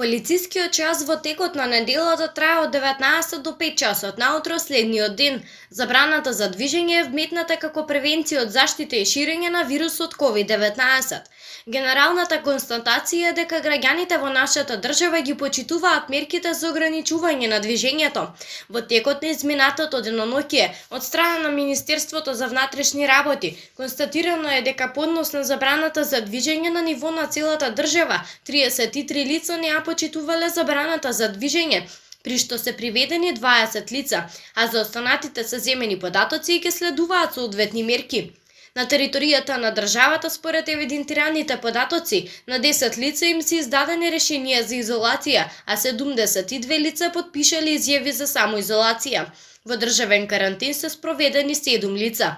Полицискиот час во текот на неделата трае од 19 до 5 часот наутро следниот ден. Забраната за движење е вметната како превенција од заштита и ширење на вирусот COVID-19. Генералната констатација е дека граѓаните во нашата држава ги почитуваат мерките за ограничување на движењето. Во текот на изминатото деноноќие од страна на Министерството за внатрешни работи констатирано е дека по однос на забраната за движење на ниво на целата држава 33 лица не ја почитувале забраната за движење, при што се приведени 20 лица, а за останатите се земени податоци и ќе следуваат соодветни мерки. На територијата на државата, според евидентираните податоци, на 10 лица им се издадени решенија за изолација, а 72 лица потпишале изјави за самоизолација. Во државен карантин се спроведени 7 лица.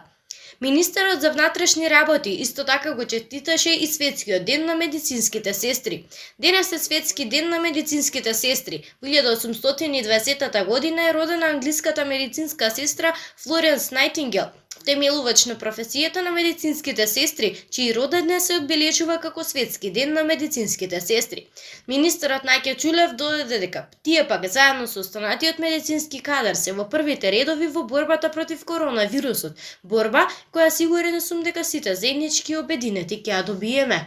Министерот за внатрешни работи исто така го честиташе и Светскиот ден на медицинските сестри. Денес е Светски ден на медицинските сестри. Во 1820 година е родена англиската медицинска сестра Флоренс Најтингел, втемелувач на професијата на медицинските сестри, чиј роденден се одбележува како Светски ден на медицинските сестри. Министерот Наќа Чулев додаде дека тие пак заедно со останатиот медицински кадар се во првите редови во борбата против коронавирусот, борба која сигурен сум дека сите заеднички и обединети ќе ја добиеме.